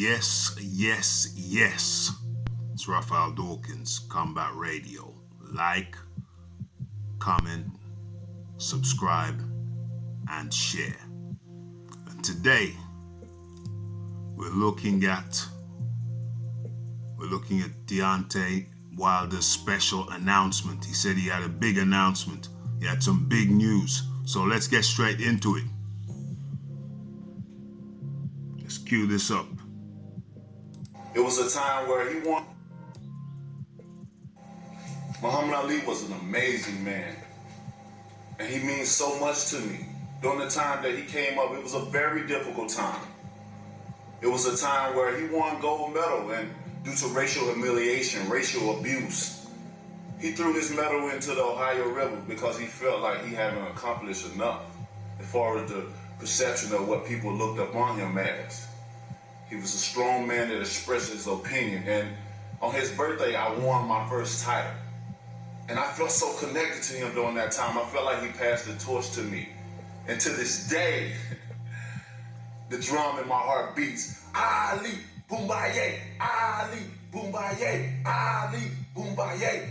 Yes, yes, yes. It's Raphael Dawkins, Combat Radio. Like, comment, subscribe, and share. And today, we're looking at Deontay Wilder's special announcement. He said he had a big announcement. He had some big news. So let's get straight into it. Let's cue this up. It was a time where he won. Muhammad Ali was an amazing man. And he means so much to me. During the time that he came up, it was a very difficult time. It was a time where he won gold medal, and due to racial humiliation, racial abuse, he threw his medal into the Ohio River because he felt like he hadn't accomplished enough as far as the perception of what people looked upon him as. He was a strong man that expressed his opinion, and on his birthday, I won my first title. And I felt so connected to him during that time. I felt like he passed the torch to me. And to this day, the drum in my heart beats, Ali, Boombaye, Ali, Boombaye, Ali, Boombaye.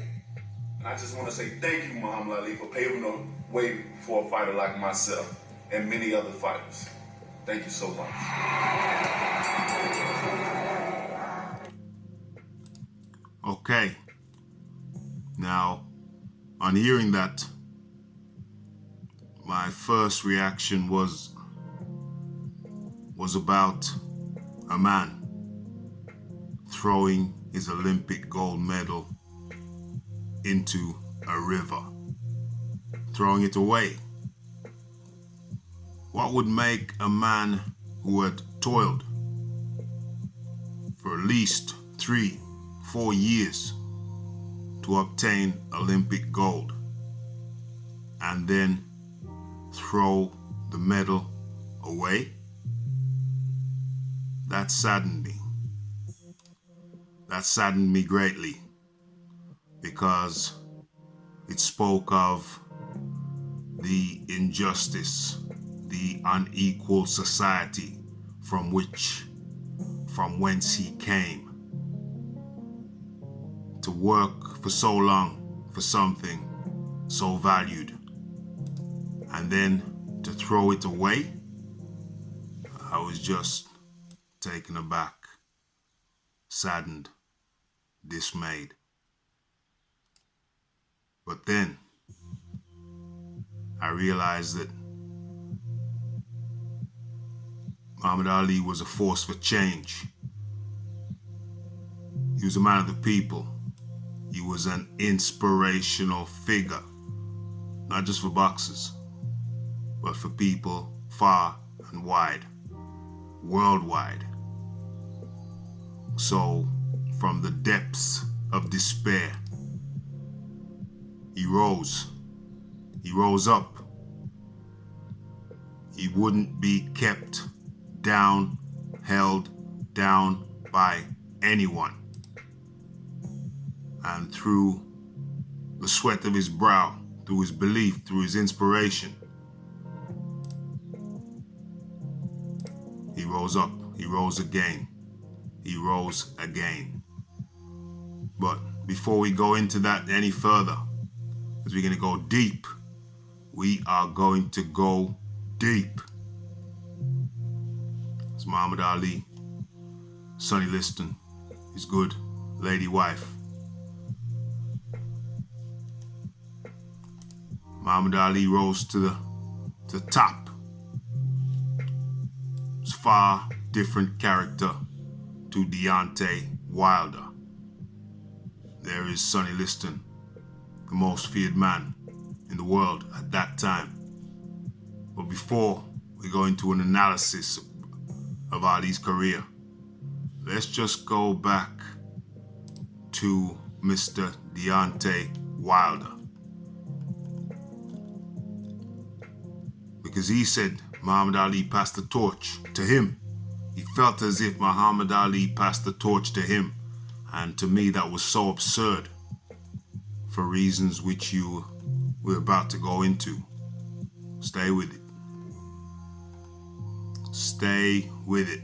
And I just want to say thank you, Muhammad Ali, for paving the way for a fighter like myself and many other fighters. Thank you so much. Okay. Now, on hearing that, my first reaction was about a man throwing his Olympic gold medal into a river, throwing it away. What would make a man who had toiled for at least 3-4 years to obtain Olympic gold and then throw the medal away? That saddened me. That saddened me greatly because it spoke of the injustice, the unequal society from whence he came. To work for so long for something so valued and then to throw it away, I was just taken aback, saddened, dismayed. But then I realized that Muhammad Ali was a force for change. He was a man of the people. He was an inspirational figure, not just for boxers, but for people far and wide, worldwide. So, from the depths of despair, he rose up. He wouldn't be kept down, held down by anyone. And through the sweat of his brow, through his belief, through his inspiration, he rose up, he rose again, he rose again. But before we go into that any further, because we're going to go deep, we are going to go deep. It's Muhammad Ali, Sonny Liston, his good lady wife. Muhammad Ali rose to the top. It's far different character to Deontay Wilder. There is Sonny Liston, the most feared man in the world at that time. But before we go into an analysis of Ali's career, let's just go back to Mr. Deontay Wilder. Because he said Muhammad Ali passed the torch to him. He felt as if Muhammad Ali passed the torch to him. And to me, that was so absurd for reasons which we're about to go into. Stay with it. Stay with it.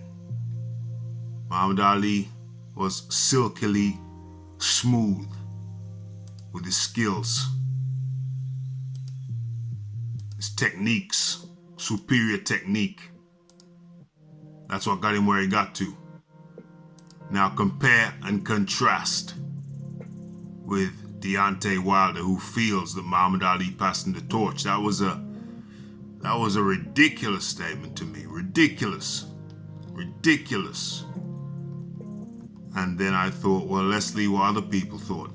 Muhammad Ali was silkily smooth with his skills, his techniques, superior technique. That's what got him where he got to. Now compare and contrast with Deontay Wilder, who feels that Muhammad Ali passed him the torch. That was a ridiculous statement to me. Ridiculous. And then I thought, well, let's see what other people thought.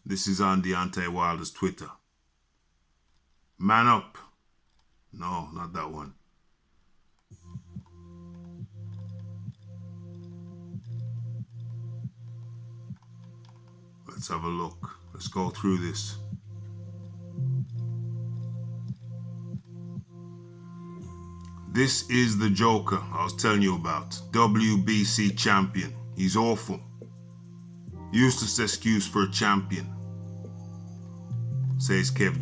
This is on Deontay Wilder's Twitter. Man up. No, not that one. Let's have a look. Let's go through this. This is the Joker I was telling you about. WBC champion. He's awful. Useless excuse for a champion, says Kev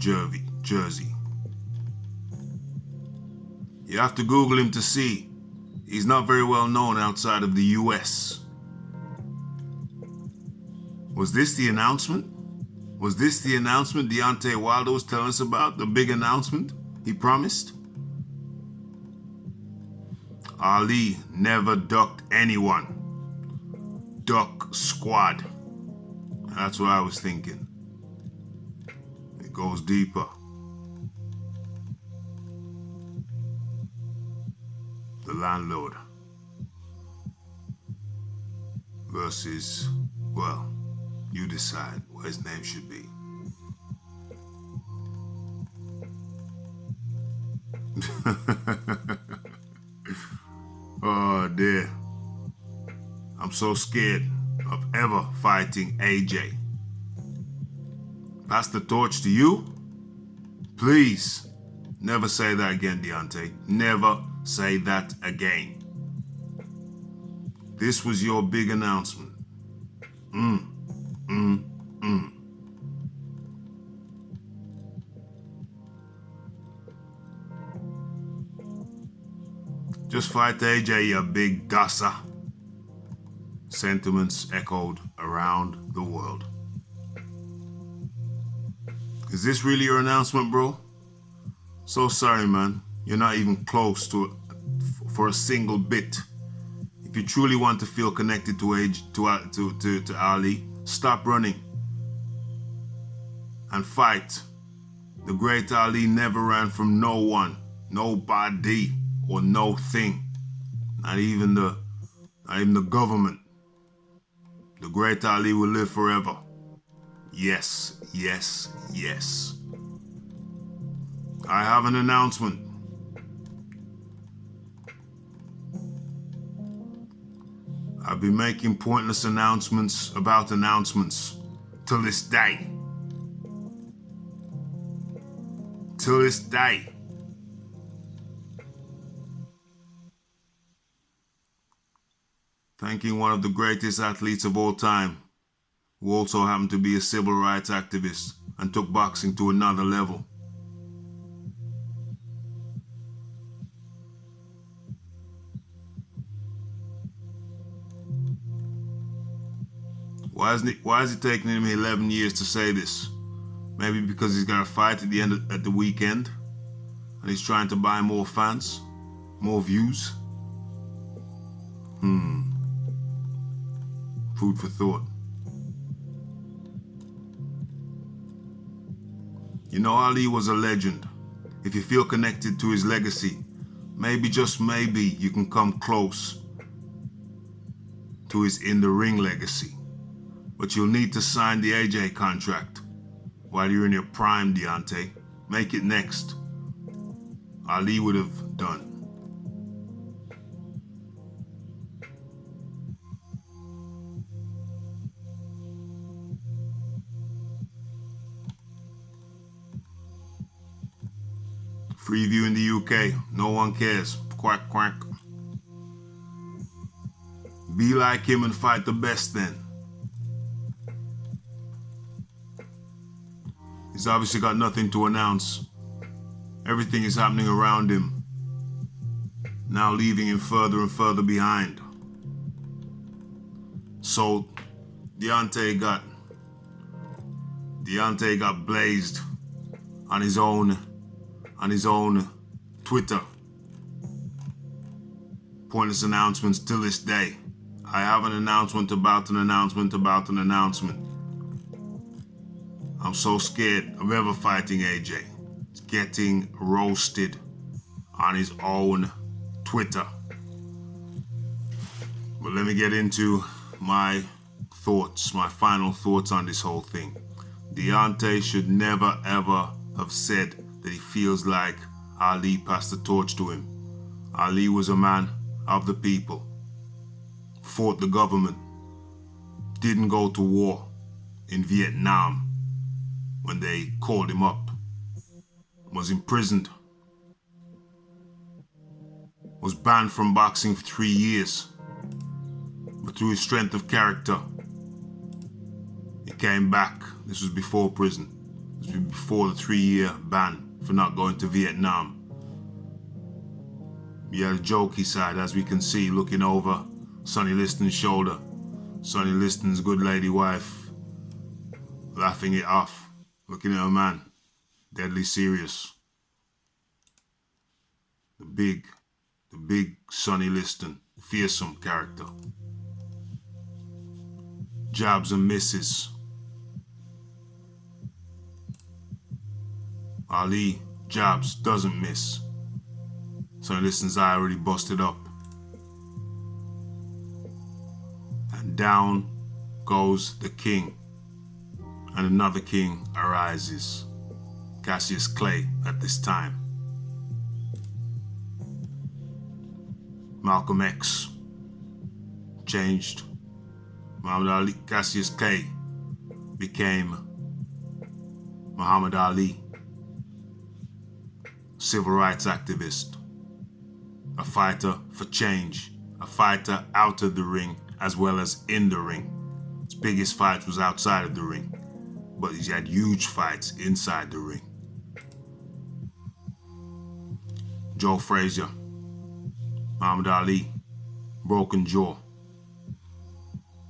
Jersey. You have to Google him to see. He's not very well known outside of the US. Was this the announcement? Deontay Wilder was telling us about? The big announcement he promised? Ali never ducked anyone. Duck squad. That's what I was thinking. It goes deeper. The landlord versus, well, you decide what his name should be. Oh dear. I'm so scared of ever fighting AJ. Pass the torch to you? Please, never say that again, Deontay. Never say that again. This was your big announcement. Just fight AJ, you big dusser. Sentiments echoed around the world. Is this really your announcement, bro? So sorry, man. You're not even close to it for a single bit. If you truly want to feel connected to Ali, stop running and fight. The great Ali never ran from no one, nobody, or no thing. Not even the government. The great Ali will live forever. Yes, yes, yes. I have an announcement. I've been making pointless announcements about announcements till this day. Till this day. Thanking one of the greatest athletes of all time, who also happened to be a civil rights activist and took boxing to another level. Why is it taking him 11 years to say this? Maybe because he's got a fight at the weekend and he's trying to buy more fans, more views. Food for thought. You know, Ali was a legend. If you feel connected to his legacy, maybe, just maybe, you can come close to his in-the-ring legacy. But you'll need to sign the AJ contract while you're in your prime, Deontay. Make it next. Ali would have done. Free view in the UK. No one cares. Quack, quack. Be like him and fight the best then. He's obviously got nothing to announce. Everything is happening around him. now leaving him further and further behind. So Deontay got blazed on his own Twitter. Pointless announcements till this day. I have an announcement about an announcement about an announcement. I'm so scared of ever fighting AJ. He's getting roasted on his own Twitter. But let me get into my thoughts, my final thoughts on this whole thing. Deontay should never ever have said that he feels like Ali passed the torch to him. Ali was a man of the people, fought the government, didn't go to war in Vietnam when they called him up, was imprisoned, was banned from boxing for 3 years, but through his strength of character, he came back. This was before prison. This was before the 3-year ban for not going to Vietnam. He had a jokey side, as we can see, looking over Sonny Liston's shoulder. Sonny Liston's good lady wife, laughing it off, looking at her man, deadly serious. The big Sonny Liston, fearsome character. Jabs and misses. Ali jabs, doesn't miss. Sonny Liston's eye already busted up. And down goes the king. And another king arises. Cassius Clay at this time. Malcolm X changed. Muhammad Ali, Cassius Clay became Muhammad Ali. Civil rights activist. A fighter for change, a fighter out of the ring as well as in the ring. His biggest fight was outside of the ring, but he's had huge fights inside the ring. Joe Frazier, Muhammad Ali, broken jaw.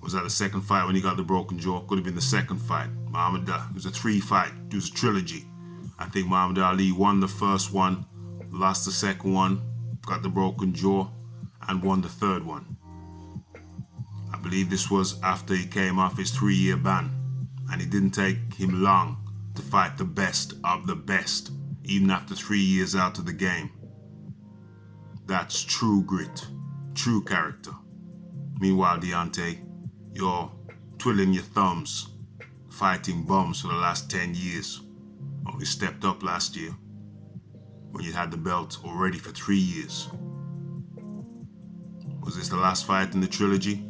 Was that the second fight when he got the broken jaw? Could have been the second fight. It was a 3-fight, it was a trilogy. I think Muhammad Ali won the first one, lost the second one, got the broken jaw, and won the third one. I believe this was after he came off his 3-year ban, and it didn't take him long to fight the best of the best, even after 3 years out of the game. That's true grit, true character. Meanwhile, Deontay, you're twiddling your thumbs, fighting bums for the last 10 years. Only stepped up last year, when you had the belt already for 3 years. Was this the last fight in the trilogy?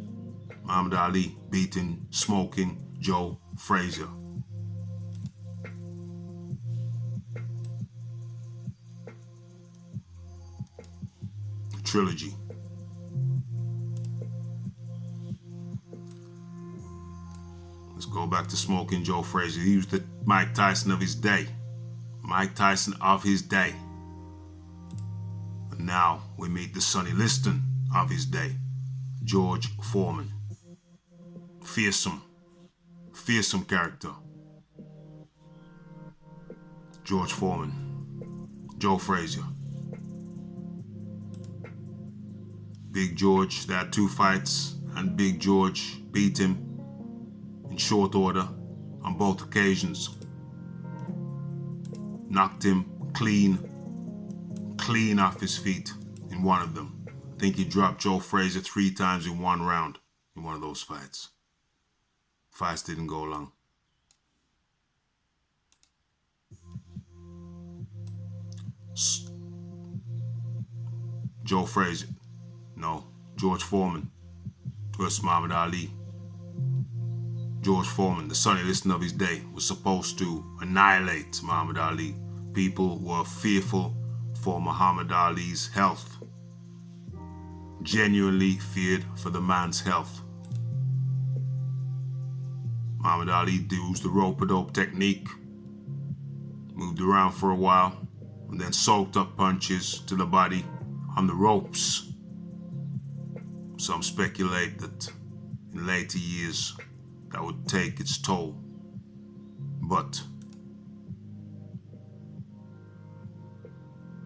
Muhammad Ali beating smoking Joe Frazier. The trilogy. Let's go back to smoking Joe Frazier. He was the Mike Tyson of his day. Mike Tyson of his day. And now we meet the Sonny Liston of his day, George Foreman. Fearsome character. George Foreman, Joe Frazier. Big George, they had 2 fights, and Big George beat him in short order on both occasions. Knocked him clean off his feet in one of them. I think he dropped Joe Frazier 3 times in one round in one of those fights. Fights didn't go long. Joe Frazier. No, George Foreman versus Muhammad Ali. George Foreman, the Sonny Liston of his day, was supposed to annihilate Muhammad Ali. People were fearful for Muhammad Ali's health. Genuinely feared for the man's health. Muhammad Ali used the rope-a-dope technique, moved around for a while, and then soaked up punches to the body on the ropes. Some speculate that in later years that would take its toll. But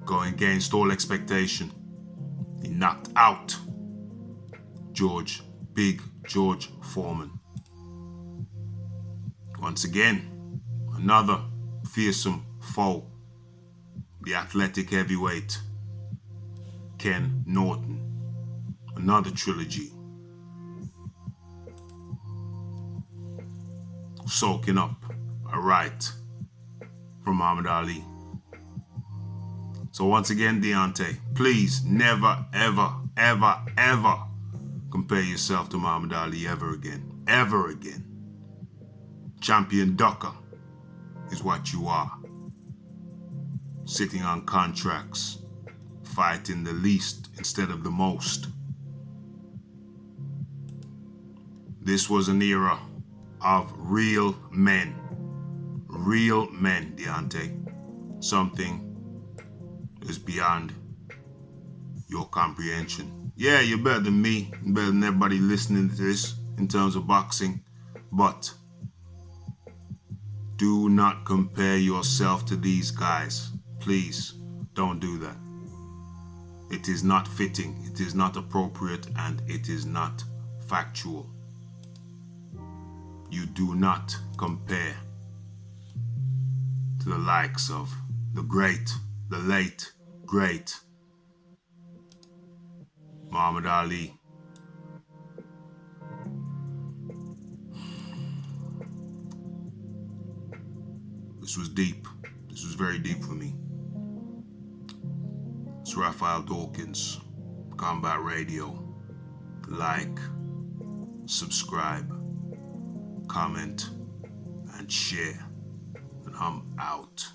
going against all expectation, he knocked out Big George Foreman. Once again, another fearsome foe, the athletic heavyweight Ken Norton. Another trilogy, soaking up a right from Muhammad Ali. So once again, Deontay, please never, ever, ever, ever compare yourself to Muhammad Ali ever again. Ever again. Champion ducker is what you are. Sitting on contracts, fighting the least instead of the most. This was an era of real men. Real men, Deontay. Something is beyond your comprehension. Yeah, you're better than me. You're better than everybody listening to this in terms of boxing. But do not compare yourself to these guys. Please, don't do that. It is not fitting, it is not appropriate, and it is not factual. You do not compare to the likes of the great, the late, great Muhammad Ali. This was deep. This was very deep for me. It's Raphael Dawkins, Combat Radio. Like, subscribe, comment, and share. And I'm out.